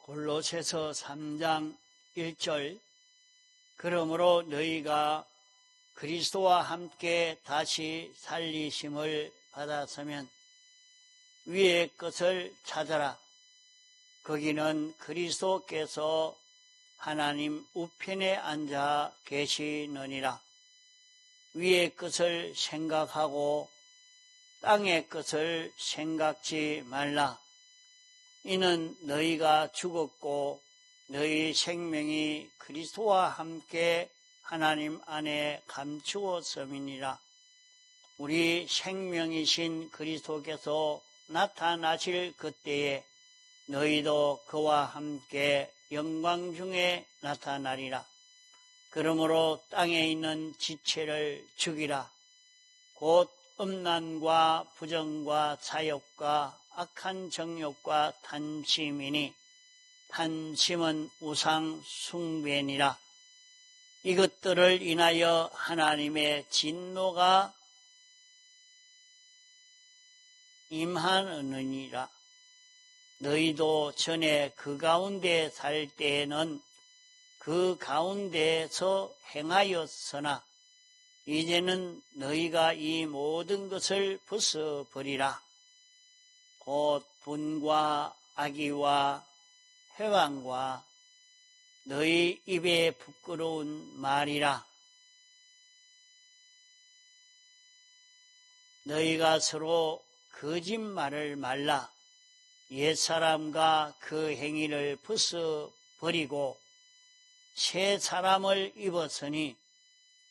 골로새서 3장 1절 그러므로 너희가 그리스도와 함께 다시 살리심을 받았으면 위의 것을 찾아라. 거기는 그리스도께서 하나님 우편에 앉아 계시느니라. 위의 것을 생각하고 땅의 것을 생각지 말라. 이는 너희가 죽었고 너희 생명이 그리스도와 함께 하나님 안에 감추었음이니라. 우리 생명이신 그리스도께서 나타나실 그때에 너희도 그와 함께 영광 중에 나타나리라. 그러므로 땅에 있는 지체를 죽이라. 곧 음란과 부정과 사욕과 악한 정욕과 탐심이니 탐심은 우상 숭배니라. 이것들을 인하여 하나님의 진노가 임하느니라. 너희도 전에 그 가운데 살 때에는 그 가운데서 행하였으나 이제는 너희가 이 모든 것을 벗어버리라. 곧 분과 악의와 회방과 너희 입에 부끄러운 말이라. 너희가 서로 거짓말을 말라. 옛사람과 그 행위를 벗어버리고 새 사람을 입었으니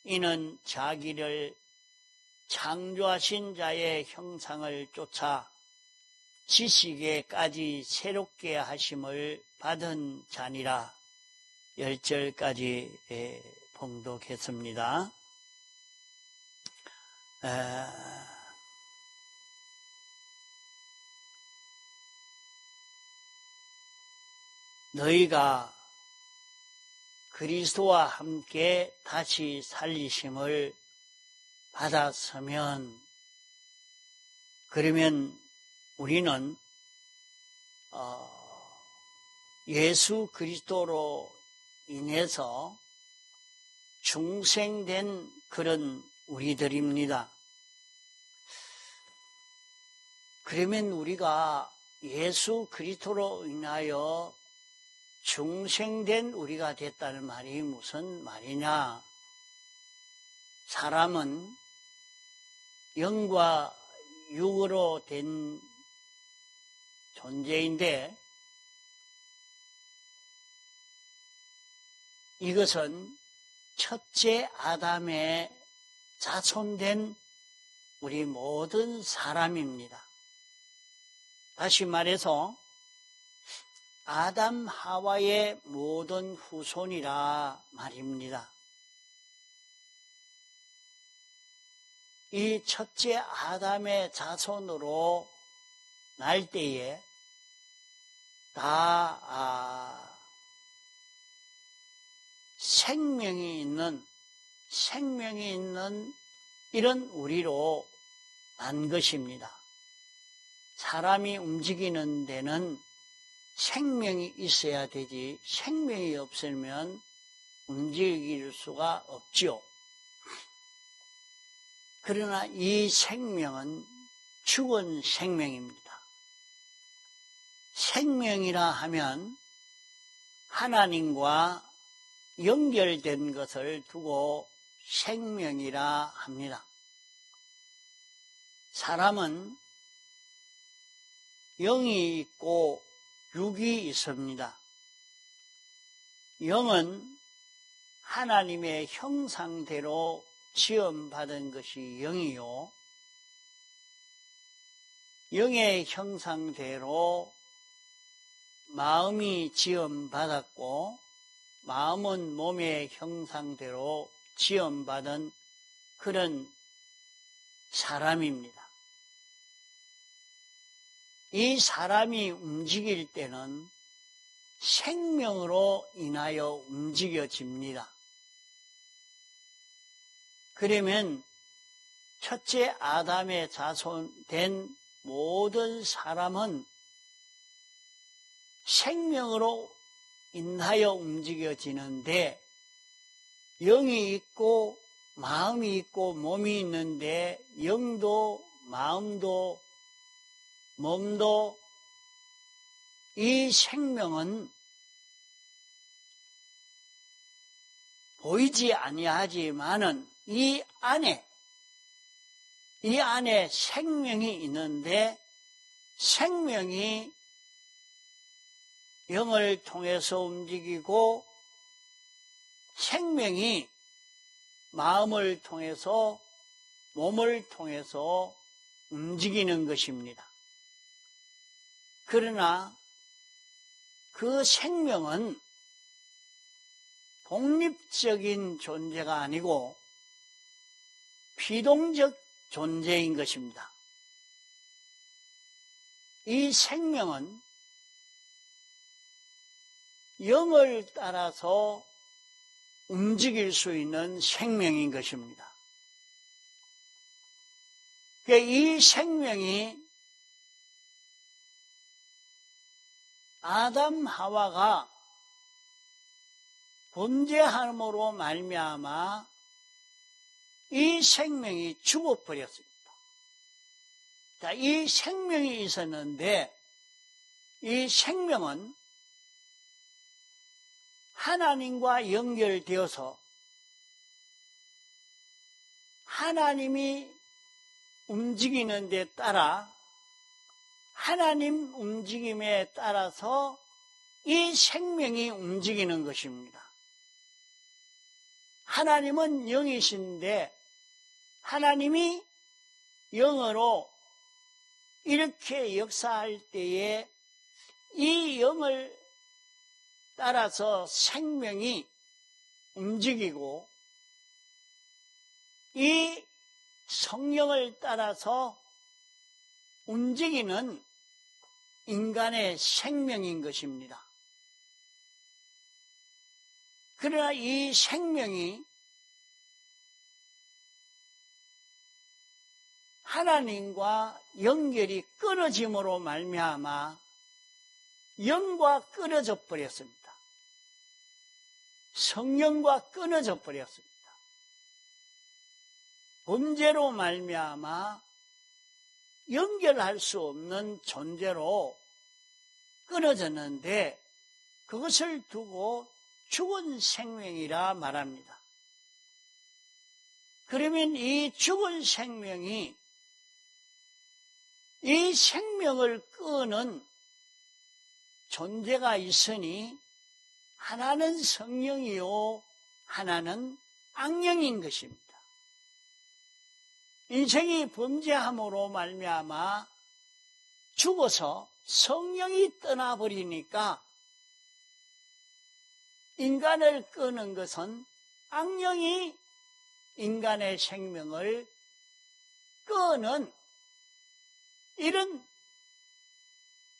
이는 자기를 창조하신 자의 형상을 쫓아 지식에까지 새롭게 하심을 받은 자니라. 10절까지 봉독했습니다. 너희가 그리스도와 함께 다시 살리심을 받았으면, 그러면 우리는 예수 그리스도로 인해서 중생된 그런 우리들입니다. 그러면 우리가 예수 그리스도로 인하여 중생된 우리가 됐다는 말이 무슨 말이냐? 사람은 영과 육으로 된 존재인데 이것은 첫째 아담의 자손된 우리 모든 사람입니다. 다시 말해서 아담 하와의 모든 후손이라 말입니다. 이 첫째 아담의 자손으로 날 때에 다 생명이 있는 이런 우리로 난 것입니다. 사람이 움직이는 데는 생명이 있어야 되지 생명이 없으면 움직일 수가 없죠. 그러나 이 생명은 죽은 생명입니다. 생명이라 하면 하나님과 연결된 것을 두고 생명이라 합니다. 사람은 영이 있고 육이 있습니다. 영은 하나님의 형상대로 지음받은 것이 영이요, 영의 형상대로 마음이 지음받았고 마음은 몸의 형상대로 지음받은 그런 사람입니다. 이 사람이 움직일 때는 생명으로 인하여 움직여집니다. 그러면 첫째 아담의 자손된 모든 사람은 생명으로 인하여 움직여지는데 영이 있고 마음이 있고 몸이 있는데 영도 마음도 몸도 이 생명은 보이지 아니하지만은 이 안에 생명이 있는데 생명이 영을 통해서 움직이고 생명이 마음을 통해서 몸을 통해서 움직이는 것입니다. 그러나 그 생명은 독립적인 존재가 아니고 비동적 존재인 것입니다. 이 생명은 영을 따라서 움직일 수 있는 생명인 것입니다. 이 생명이 아담 하와가 범죄함으로 말미암아 이 생명이 죽어버렸습니다. 자, 이 생명이 있었는데 이 생명은 하나님과 연결되어서 하나님이 움직이는 데 따라 하나님 움직임에 따라서 이 생명이 움직이는 것입니다. 하나님은 영이신데 하나님이 영으로 이렇게 역사할 때에 이 영을 따라서 생명이 움직이고 이 성령을 따라서 움직이는 인간의 생명인 것입니다. 그러나 이 생명이 하나님과 연결이 끊어짐으로 말미암아 영과 끊어져 버렸습니다. 성령과 끊어져 버렸습니다. 범죄로 말미암아 연결할 수 없는 존재로 끊어졌는데 그것을 두고 죽은 생명이라 말합니다. 그러면 이 죽은 생명이 이 생명을 끄는 존재가 있으니 하나는 성령이요 하나는 악령인 것입니다. 인생이 범죄함으로 말미암아 죽어서 성령이 떠나버리니까 인간을 끄는 것은 악령이 인간의 생명을 끄는 이런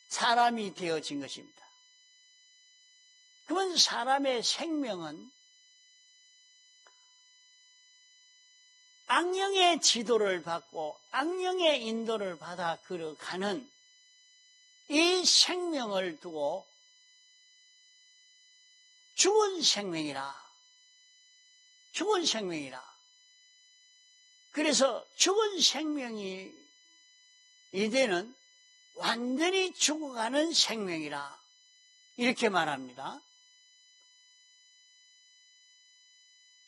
사람이 되어진 것입니다. 그러면 사람의 생명은 악령의 지도를 받고 악령의 인도를 받아 걸어가는 이 생명을 두고 죽은 생명이라. 그래서 죽은 생명이 이제는 완전히 죽어가는 생명이라. 이렇게 말합니다.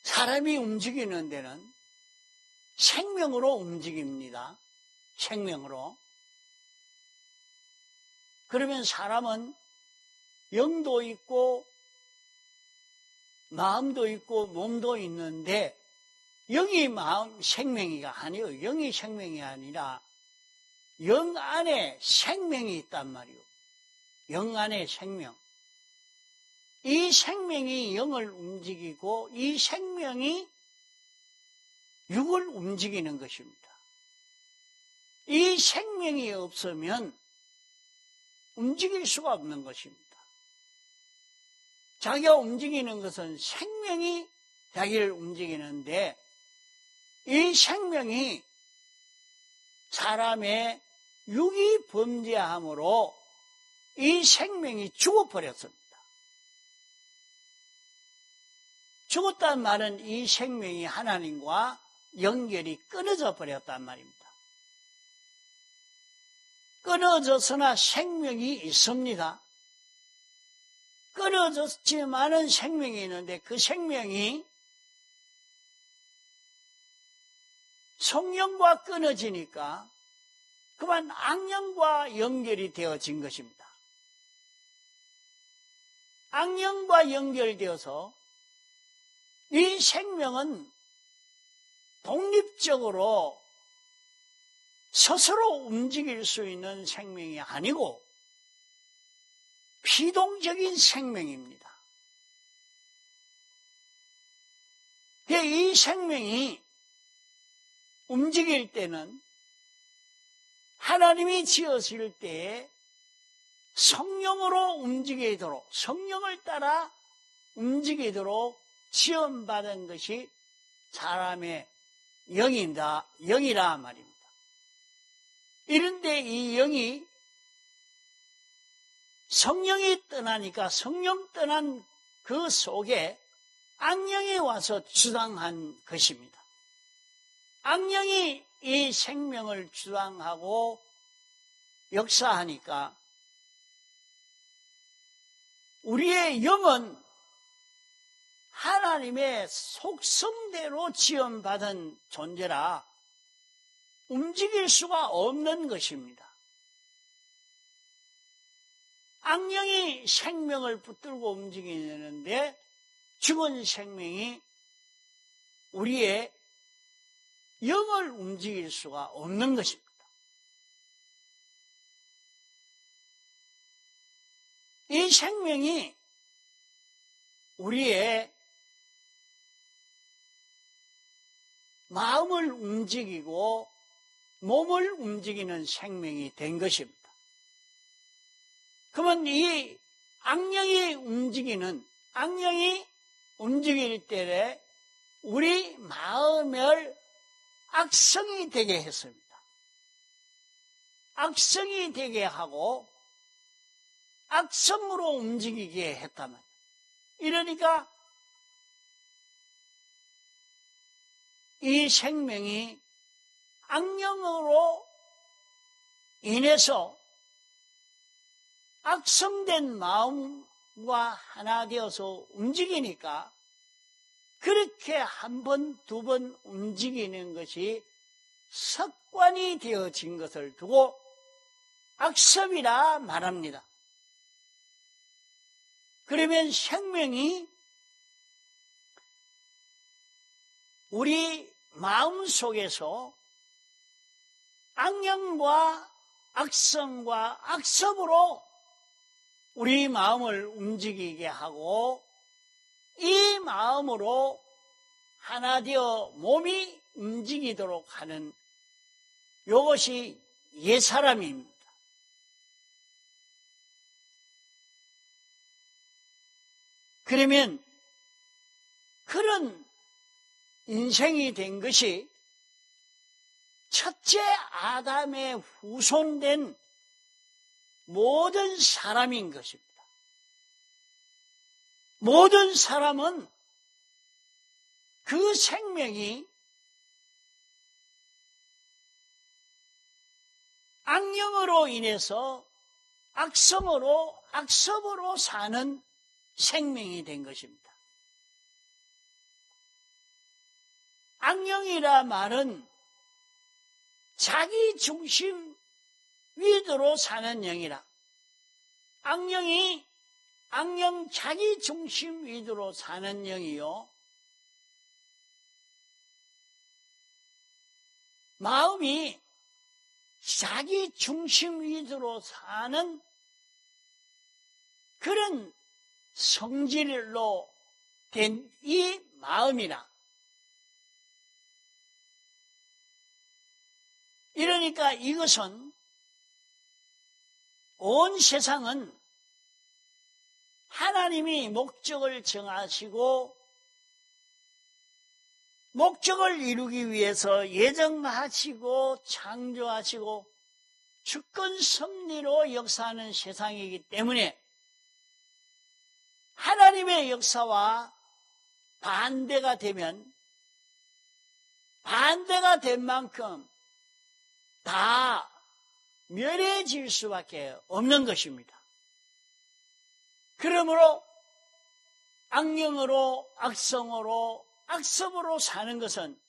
사람이 움직이는 데는 생명으로 움직입니다. 생명으로. 그러면 사람은 영도 있고 마음도 있고 몸도 있는데 영이 마음 생명이가 아니에요. 영이 생명이 아니라 영 안에 생명이 있단 말이에요. 영 안에 생명. 이 생명이 영을 움직이고 이 생명이 육을 움직이는 것입니다. 이 생명이 없으면 움직일 수가 없는 것입니다. 자기가 움직이는 것은 생명이 자기를 움직이는데 이 생명이 사람의 육이 범죄함으로 이 생명이 죽어버렸습니다. 죽었다는 말은 이 생명이 하나님과 연결이 끊어져 버렸단 말입니다. 끊어졌으나 생명이 있습니다. 끊어졌지만은 생명이 있는데 그 생명이 성령과 끊어지니까 그만 악령과 연결이 되어진 것입니다. 악령과 연결되어서 이 생명은 독립적으로 스스로 움직일 수 있는 생명이 아니고 피동적인 생명입니다. 이 생명이 움직일 때는 하나님이 지으실 때에 성령으로 움직이도록, 성령을 따라 움직이도록 지원받은 것이 사람의 영이라 말입니다. 이런데 이 영이 성령이 떠나니까 성령 떠난 그 속에 악령이 와서 주장한 것입니다. 악령이 이 생명을 주장하고 역사하니까 우리의 영은 하나님의 속성대로 지원받은 존재라 움직일 수가 없는 것입니다. 악령이 생명을 붙들고 움직이는데 죽은 생명이 우리의 영을 움직일 수가 없는 것입니다. 이 생명이 우리의 마음을 움직이고 몸을 움직이는 생명이 된 것입니다. 그러면 이 악령이 움직일 때에 우리 마음을 악성이 되게 했습니다. 악성이 되게 하고 악성으로 움직이게 했다면, 이러니까 이 생명이 악령으로 인해서 악성된 마음과 하나 되어서 움직이니까 그렇게 한 번, 두 번 움직이는 것이 습관이 되어진 것을 두고 악습이라 말합니다. 그러면 생명이 우리 마음 속에서 악령과 악성과 악습으로 우리 마음을 움직이게 하고 이 마음으로 하나 되어 몸이 움직이도록 하는 이것이 옛사람입니다. 그러면 그런 인생이 된 것이 첫째 아담의 후손된 모든 사람인 것입니다. 모든 사람은 그 생명이 악령으로 인해서 악성으로 악습으로 사는 생명이 된 것입니다. 악령이라 말은 자기 중심 위주로 사는 영이라. 악령 자기 중심 위주로 사는 영이요. 마음이 자기 중심 위주로 사는 그런 성질로 된 이 마음이라. 이러니까 이것은 온 세상은 하나님이 목적을 정하시고 목적을 이루기 위해서 예정하시고 창조하시고 주권 섭리로 역사하는 세상이기 때문에 하나님의 역사와 반대가 되면 반대가 된 만큼 다 멸해질 수밖에 없는 것입니다. 그러므로 악령으로, 악성으로, 악습으로 사는 것은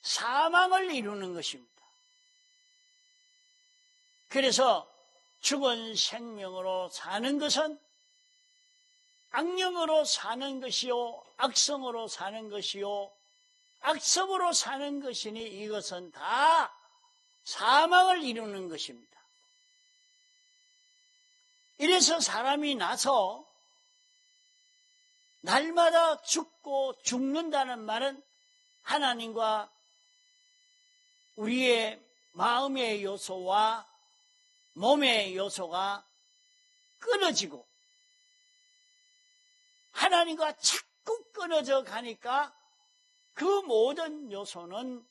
사망을 이루는 것입니다. 그래서 죽은 생명으로 사는 것은 악령으로 사는 것이요, 악성으로 사는 것이요, 악습으로 사는 것이니 이것은 다 사망을 이루는 것입니다. 이래서 사람이 나서 날마다 죽고 죽는다는 말은 하나님과 우리의 마음의 요소와 몸의 요소가 끊어지고 하나님과 자꾸 끊어져 가니까 그 모든 요소는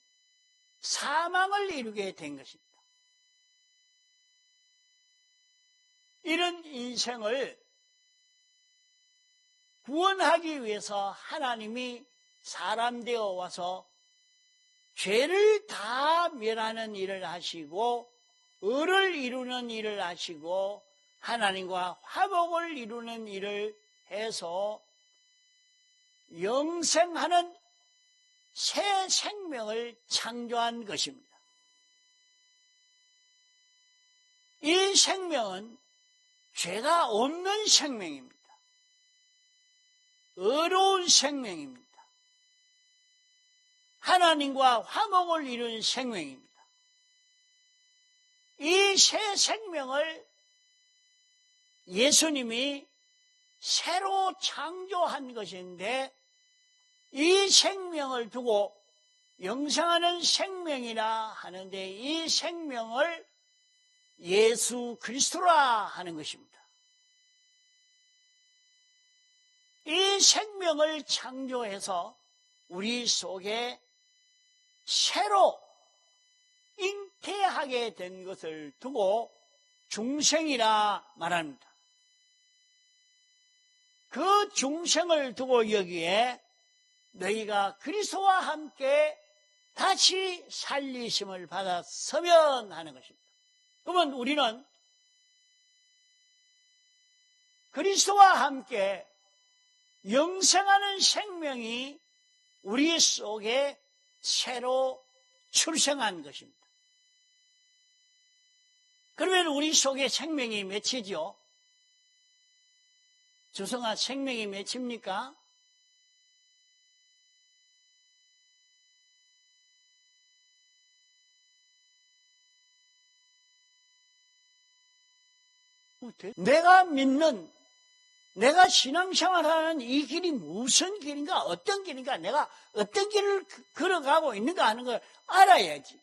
사망을 이루게 된 것입니다. 이런 인생을 구원하기 위해서 하나님이 사람 되어 와서 죄를 다 멸하는 일을 하시고 의를 이루는 일을 하시고 하나님과 화목을 이루는 일을 해서 영생하는 새 생명을 창조한 것입니다. 이 생명은 죄가 없는 생명입니다. 의로운 생명입니다. 하나님과 화목을 이룬 생명입니다. 이 새 생명을 예수님이 새로 창조한 것인데 이 생명을 두고 영생하는 생명이라 하는데 이 생명을 예수 그리스도라 하는 것입니다. 이 생명을 창조해서 우리 속에 새로 잉태하게 된 것을 두고 중생이라 말합니다. 그 중생을 두고 여기에 너희가 그리스도와 함께 다시 살리심을 받아 서면 하는 것입니다. 그러면 우리는 그리스도와 함께 영생하는 생명이 우리 속에 새로 출생한 것입니다. 그러면 우리 속에 생명이 맺히죠? 주성아, 생명이 맺힙니까? 내가 믿는, 내가 신앙생활하는 이 길이 무슨 길인가, 어떤 길인가, 내가 어떤 길을 걸어가고 있는가 하는 걸 알아야지.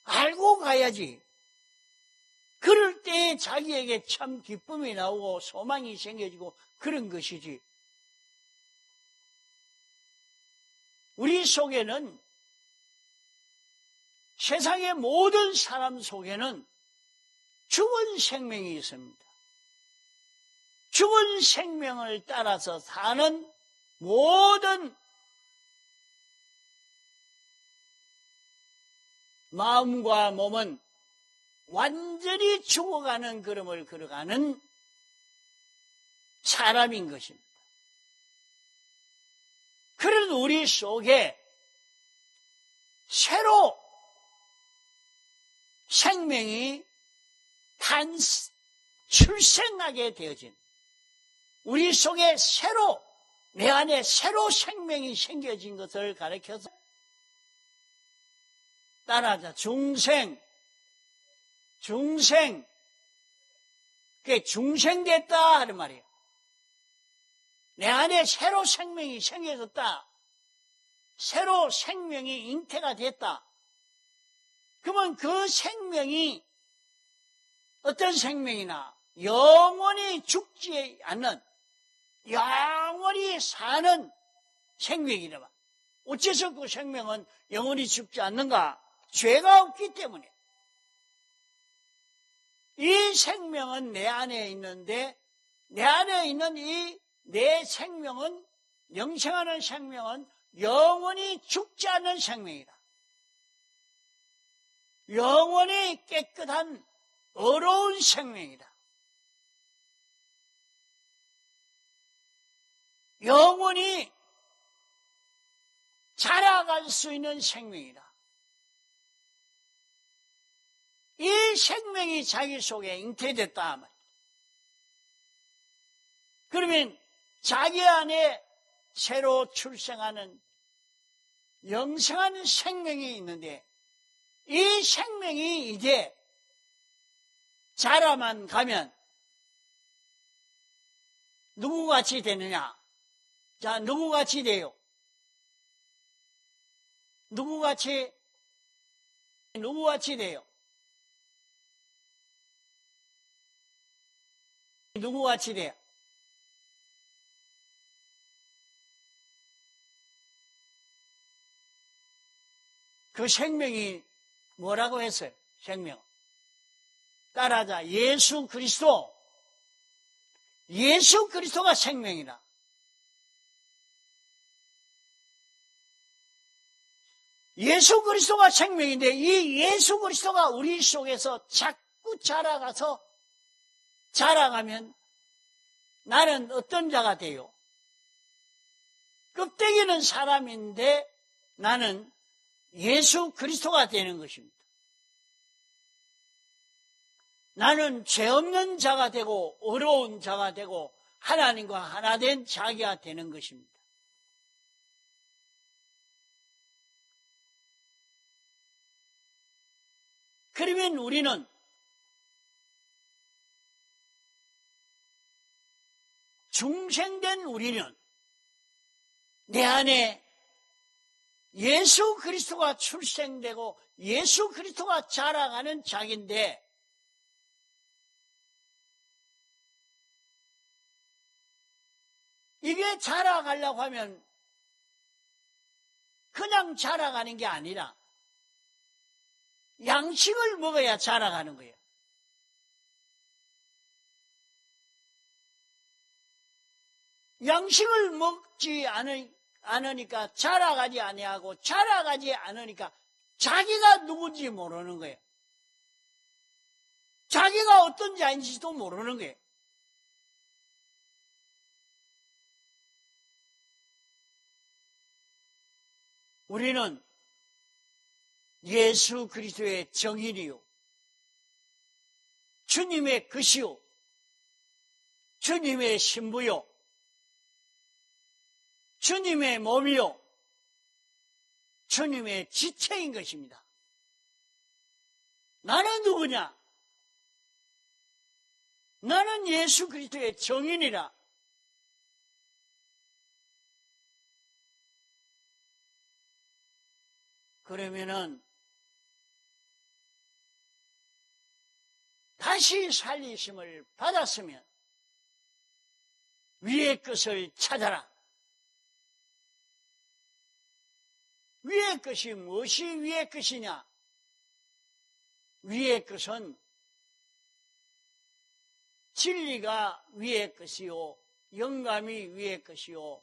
알고 가야지. 그럴 때 자기에게 참 기쁨이 나오고 소망이 생겨지고 그런 것이지. 우리 속에는, 세상의 모든 사람 속에는 죽은 생명이 있습니다. 죽은 생명을 따라서 사는 모든 마음과 몸은 완전히 죽어가는 걸음을 걸어가는 사람인 것입니다. 그런 우리 속에 새로 생명이 출생하게 되어진, 우리 속에 새로, 내 안에 새로 생명이 생겨진 것을 가리켜서 따라하자. 중생. 그게 중생됐다 하는 말이에요. 내 안에 새로 생명이 생겨졌다. 새로 생명이 잉태가 됐다. 그러면 그 생명이 어떤 생명이나 영원히 죽지 않는, 영원히 사는 생명이라. 어째서 그 생명은 영원히 죽지 않는가? 죄가 없기 때문에 이 생명은 내 안에 있는데 내 안에 있는 이 내 생명은 영생하는 생명은 영원히 죽지 않는 생명이다. 영원히 깨끗한 어려운 생명이다. 영원히 자라갈 수 있는 생명이다. 이 생명이 자기 속에 잉태됐다 말이다. 그러면 자기 안에 새로 출생하는 영생하는 생명이 있는데 이 생명이 이제 자라만 가면 누구같이 되느냐? 자, 누구같이 돼요? 누구같이 돼요? 누구같이 돼요? 그 생명이 뭐라고 했어요? 생명. 따라하자. 예수 그리스도. 예수 그리스도가 생명이다. 예수 그리스도가 생명인데 이 예수 그리스도가 우리 속에서 자꾸 자라가면 나는 어떤 자가 돼요? 껍데기는 사람인데 나는 예수 그리스도가 되는 것입니다. 나는 죄 없는 자가 되고 어려운 자가 되고 하나님과 하나 된 자기가 되는 것입니다. 그러면 우리는 중생된 우리는 내 안에 예수 그리스도가 출생되고 예수 그리스도가 자라가는 자기인데 이게 자라가려고 하면 그냥 자라가는 게 아니라 양식을 먹어야 자라가는 거예요. 양식을 먹지 않으니까 자라가지 아니하고 자라가지 않으니까 자기가 누군지 모르는 거예요. 자기가 어떤 자인지도 모르는 거예요. 우리는 예수 그리스도의 정인이요, 주님의 것이요, 주님의 신부요, 주님의 몸이요, 주님의 지체인 것입니다. 나는 누구냐? 나는 예수 그리스도의 정인이라. 그러면은 다시 살리심을 받았으면 위의 것을 찾아라. 위의 것이 무엇이 위의 것이냐? 위의 것은 진리가 위의 것이요, 영감이 위의 것이요,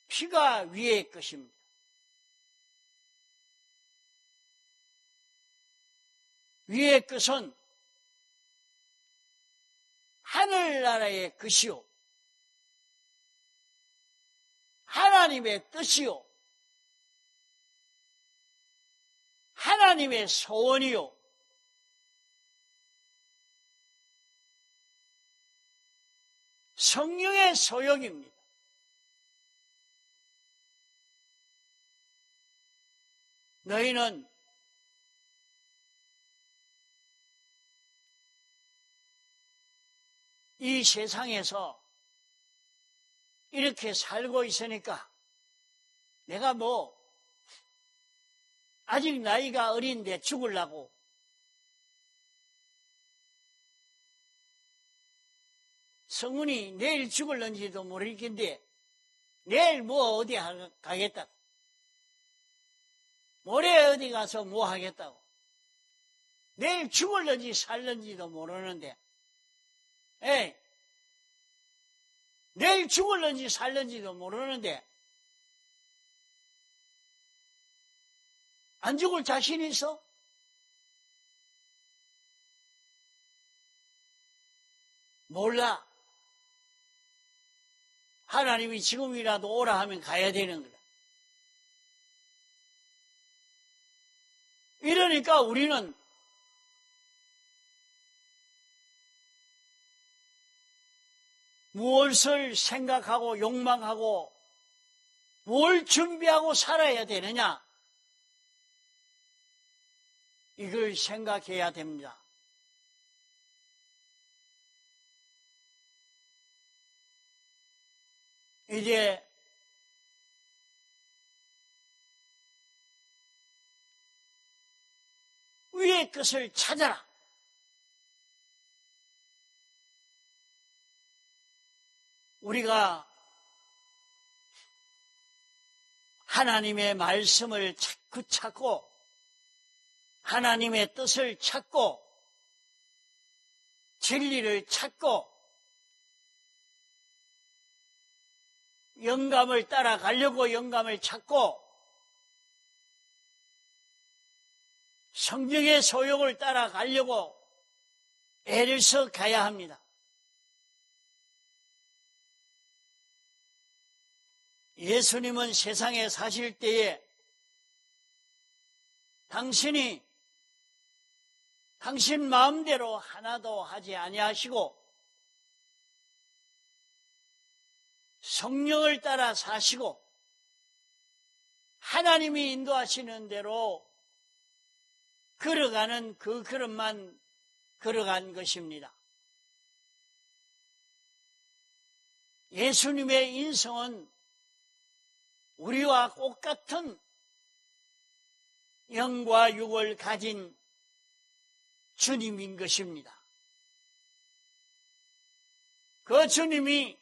피가 위의 것입니다. 위의 것은 하늘나라의 것이요, 하나님의 뜻이요, 하나님의 소원이요, 성령의 소욕입니다. 너희는 이 세상에서 이렇게 살고 있으니까 내가 아직 나이가 어린데 죽으려고 성훈이 내일 죽을런지도 모르겠는데 내일 어디 가겠다. 모레 어디 가서 뭐 하겠다고. 내일 죽을는지 살는지도 모르는데, 에이, 내일 죽을는지 살는지도 모르는데, 안 죽을 자신 있어? 몰라. 하나님이 지금이라도 오라 하면 가야 되는 거다. 이러니까 우리는 무엇을 생각하고 욕망하고 뭘 준비하고 살아야 되느냐? 이걸 생각해야 됩니다. 이제 위의 것을 찾아라. 우리가 하나님의 말씀을 자꾸 찾고 하나님의 뜻을 찾고 진리를 찾고 영감을 따라가려고 영감을 찾고 성경의 소욕을 따라가려고 애를 써 가야 합니다. 예수님은 세상에 사실 때에 당신이 당신 마음대로 하나도 하지 아니하시고 성령을 따라 사시고 하나님이 인도하시는 대로 걸어가는 그 걸음만 걸어간 것입니다. 예수님의 인성은 우리와 똑같은 영과 육을 가진 주님인 것입니다. 그 주님이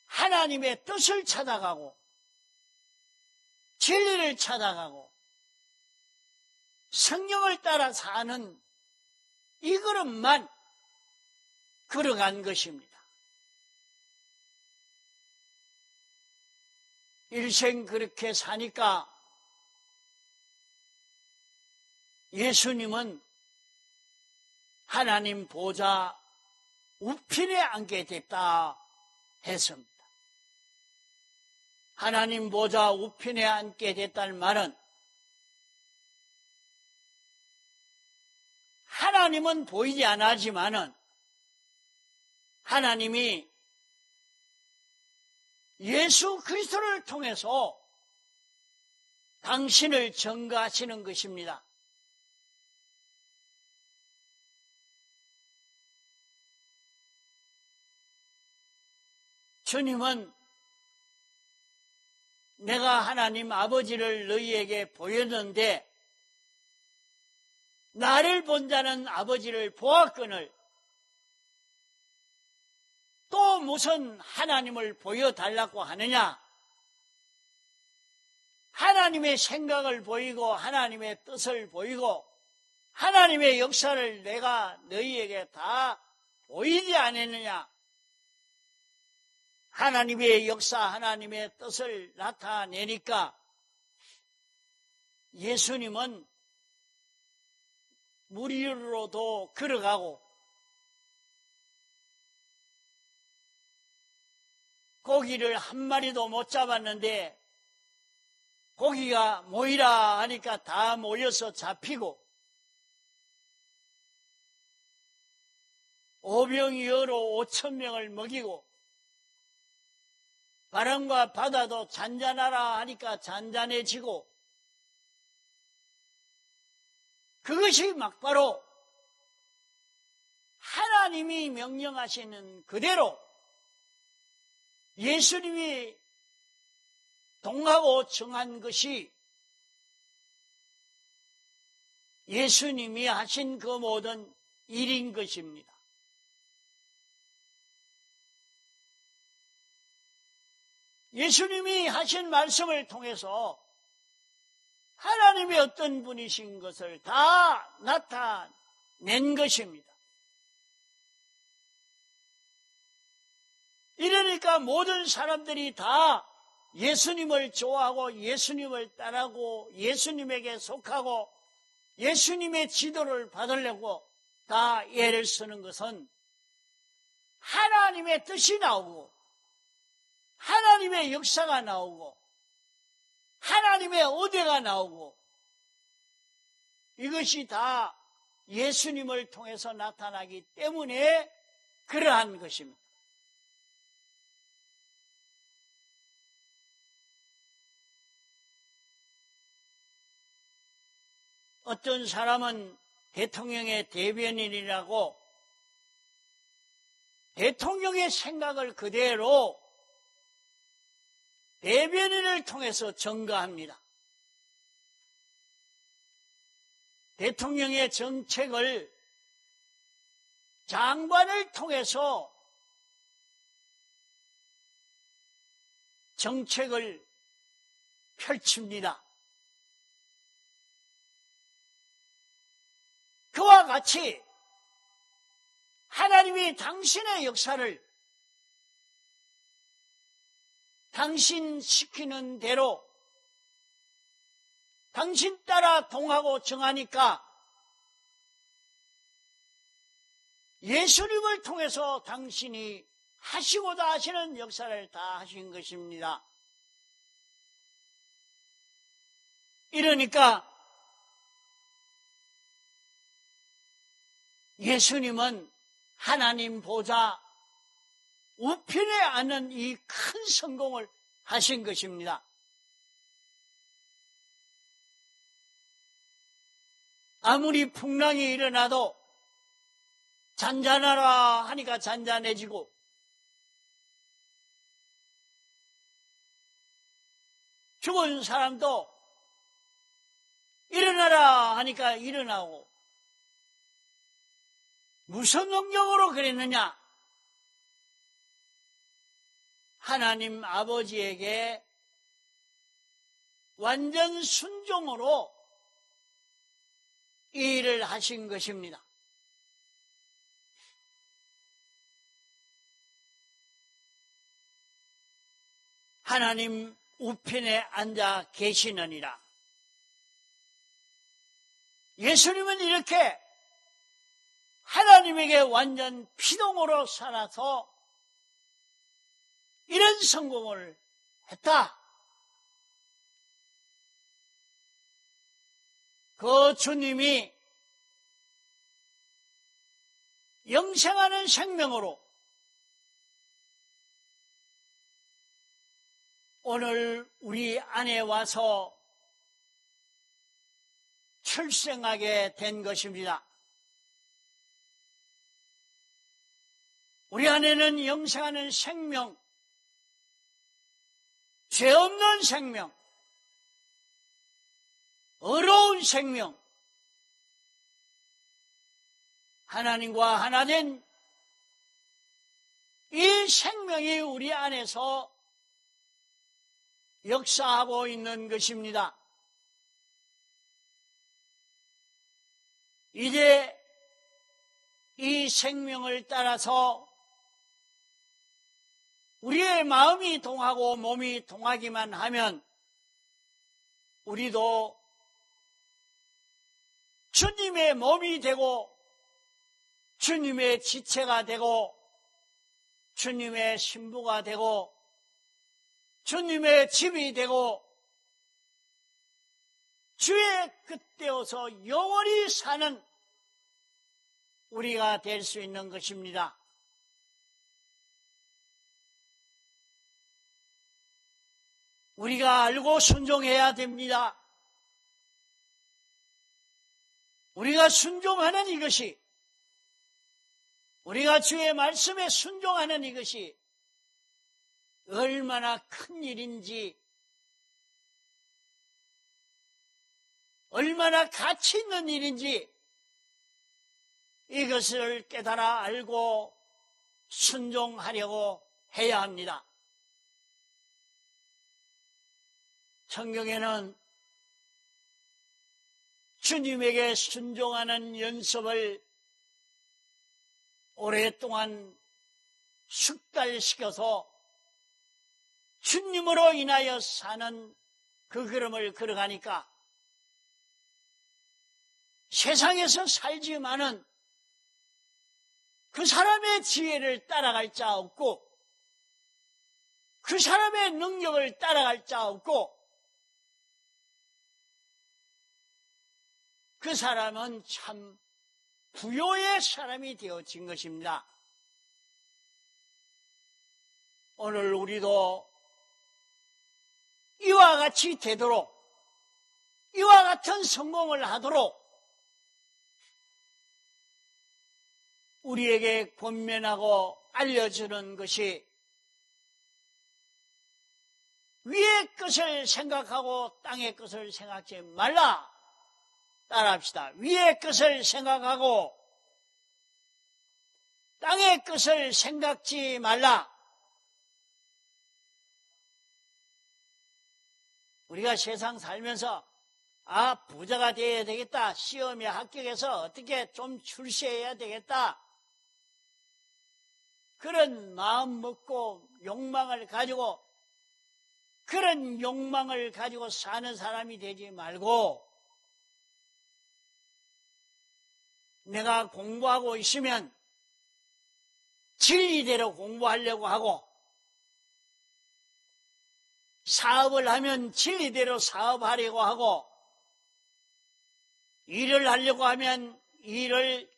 하나님의 뜻을 찾아가고 진리를 찾아가고 성령을 따라 사는 이 걸음만 걸어간 것입니다. 일생 그렇게 사니까 예수님은 하나님 보좌 우편에 앉게 됐다 했습니다. 하나님 보좌 우편에 앉게 됐다는 말은 하나님은 보이지 않았지만은 하나님이 예수 그리스도를 통해서 당신을 증거하시는 것입니다. 주님은 내가 하나님 아버지를 너희에게 보였는데 나를 본 자는 아버지를 보았거늘 또 무슨 하나님을 보여달라고 하느냐? 하나님의 생각을 보이고 하나님의 뜻을 보이고 하나님의 역사를 내가 너희에게 다 보이지 않았느냐? 하나님의 역사, 하나님의 뜻을 나타내니까 예수님은 물 위로도 걸어가고 고기를 한 마리도 못 잡았는데 고기가 모이라 하니까 다 모여서 잡히고 오병이어로 5,000명을 먹이고 바람과 바다도 잔잔하라 하니까 잔잔해지고 그것이 막바로 하나님이 명령하시는 그대로 예수님이 동하고 정한 것이 예수님이 하신 그 모든 일인 것입니다. 예수님이 하신 말씀을 통해서 하나님이 어떤 분이신 것을 다 나타낸 것입니다. 이러니까 모든 사람들이 다 예수님을 좋아하고 예수님을 따르고 예수님에게 속하고 예수님의 지도를 받으려고 다 애를 쓰는 것은 하나님의 뜻이 나오고 하나님의 역사가 나오고 하나님의 의대가 나오고 이것이 다 예수님을 통해서 나타나기 때문에 그러한 것입니다. 어떤 사람은 대통령의 대변인이라고 대통령의 생각을 그대로 대변인을 통해서 전가합니다. 대통령의 정책을 장관을 통해서 정책을 펼칩니다. 그와 같이 하나님이 당신의 역사를 당신 시키는 대로 당신 따라 동하고 정하니까 예수님을 통해서 당신이 하시고자 하시는 역사를 다 하신 것입니다. 이러니까 예수님은 하나님 보좌 우편에 앉는 이 큰 성공을 하신 것입니다. 아무리 풍랑이 일어나도 잔잔하라 하니까 잔잔해지고 죽은 사람도 일어나라 하니까 일어나고 무슨 능력으로 그랬느냐? 하나님 아버지에게 완전 순종으로 이 일을 하신 것입니다. 하나님 우편에 앉아 계시느니라. 예수님은 이렇게 하나님에게 완전 피동으로 살아서 이런 성공을 했다. 그 주님이 영생하는 생명으로 오늘 우리 안에 와서 출생하게 된 것입니다. 우리 안에는 영생하는 생명, 죄 없는 생명, 어려운 생명, 하나님과 하나 된 이 생명이 우리 안에서 역사하고 있는 것입니다. 이제 이 생명을 따라서 우리의 마음이 동하고 몸이 동하기만 하면 우리도 주님의 몸이 되고 주님의 지체가 되고 주님의 신부가 되고 주님의 집이 되고 주의 끝되어서 영원히 사는 우리가 될 수 있는 것입니다. 우리가 알고 순종해야 됩니다. 우리가 순종하는 이것이, 우리가 주의 말씀에 순종하는 이것이 얼마나 큰 일인지, 얼마나 가치 있는 일인지 이것을 깨달아 알고 순종하려고 해야 합니다. 성경에는 주님에게 순종하는 연습을 오랫동안 숙달시켜서 주님으로 인하여 사는 그 걸음을 걸어가니까 세상에서 살지만은 그 사람의 지혜를 따라갈 자 없고 그 사람의 능력을 따라갈 자 없고 그 사람은 참 부요의 사람이 되어진 것입니다. 오늘 우리도 이와 같이 되도록 이와 같은 성공을 하도록 우리에게 권면하고 알려주는 것이 위의 것을 생각하고 땅의 것을 생각하지 말라. 따라합시다. 위의 것을 생각하고 땅의 것을 생각지 말라. 우리가 세상 살면서 부자가 되어야 되겠다. 시험에 합격해서 어떻게 좀 출세해야 되겠다. 그런 마음 먹고 욕망을 가지고 그런 욕망을 가지고 사는 사람이 되지 말고 내가 공부하고 있으면 진리대로 공부하려고 하고 사업을 하면 진리대로 사업하려고 하고 일을 하려고 하면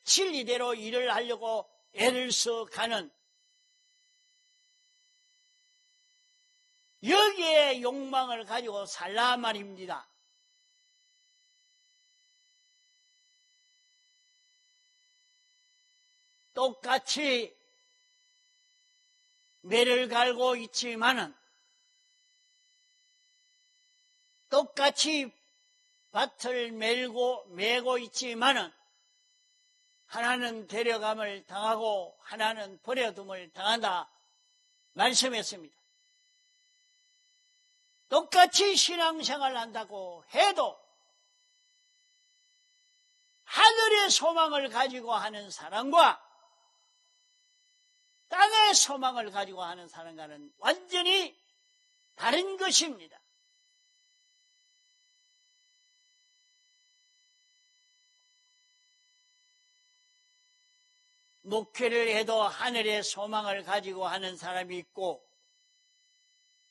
진리대로 일을 하려고 애를 써가는 여기에 욕망을 가지고 살라 말입니다. 똑같이 매를 갈고 있지만은 똑같이 밭을 메고 있지만은 하나는 데려감을 당하고 하나는 버려둠을 당한다 말씀했습니다. 똑같이 신앙생활을 한다고 해도 하늘의 소망을 가지고 하는 사람과 땅의 소망을 가지고 하는 사람과는 완전히 다른 것입니다. 목회를 해도 하늘의 소망을 가지고 하는 사람이 있고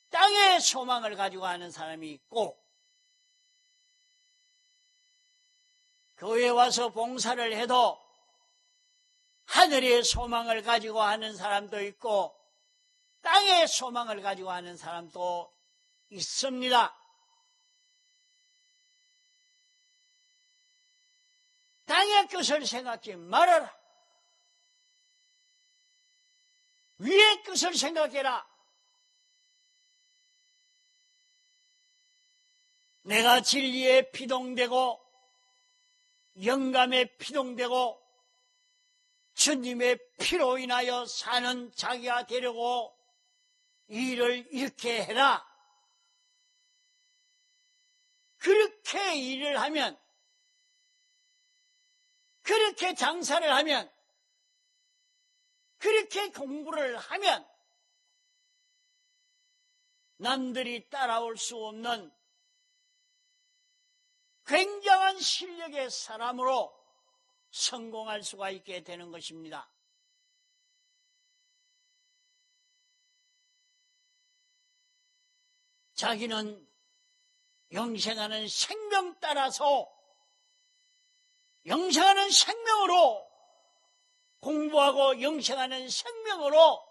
땅의 소망을 가지고 하는 사람이 있고 교회에 와서 봉사를 해도 하늘의 소망을 가지고 하는 사람도 있고 땅의 소망을 가지고 하는 사람도 있습니다. 땅의 것을 생각지 말아라. 위의 것을 생각해라. 내가 진리에 피동되고 영감에 피동되고 주님의 피로 인하여 사는 자기가 되려고 일을 이렇게 해라. 그렇게 일을 하면, 그렇게 장사를 하면, 그렇게 공부를 하면 남들이 따라올 수 없는 굉장한 실력의 사람으로 성공할 수가 있게 되는 것입니다. 자기는 영생하는 생명 따라서 영생하는 생명으로 공부하고 영생하는 생명으로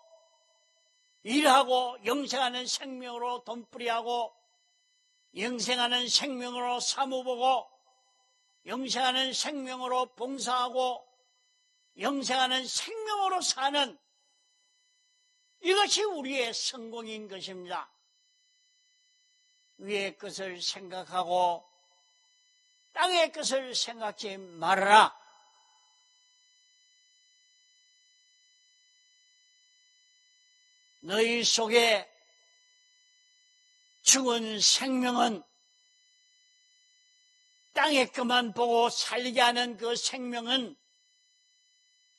일하고 영생하는 생명으로 돈벌이하고 영생하는 생명으로 사무보고 영생하는 생명으로 봉사하고 영생하는 생명으로 사는 이것이 우리의 성공인 것입니다. 위의 것을 생각하고 땅의 것을 생각지 말아라. 너희 속에 죽은 생명은 땅의 것만 보고 살게 하는 그 생명은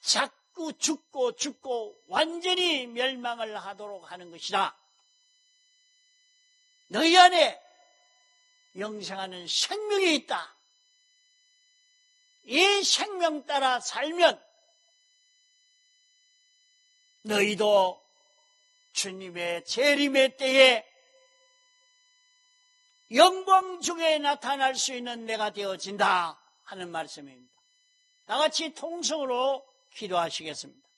자꾸 죽고 완전히 멸망을 하도록 하는 것이다. 너희 안에 영생하는 생명이 있다. 이 생명 따라 살면 너희도 주님의 재림의 때에 영광 중에 나타날 수 있는 내가 되어진다 하는 말씀입니다. 다 같이 통성으로 기도하시겠습니다.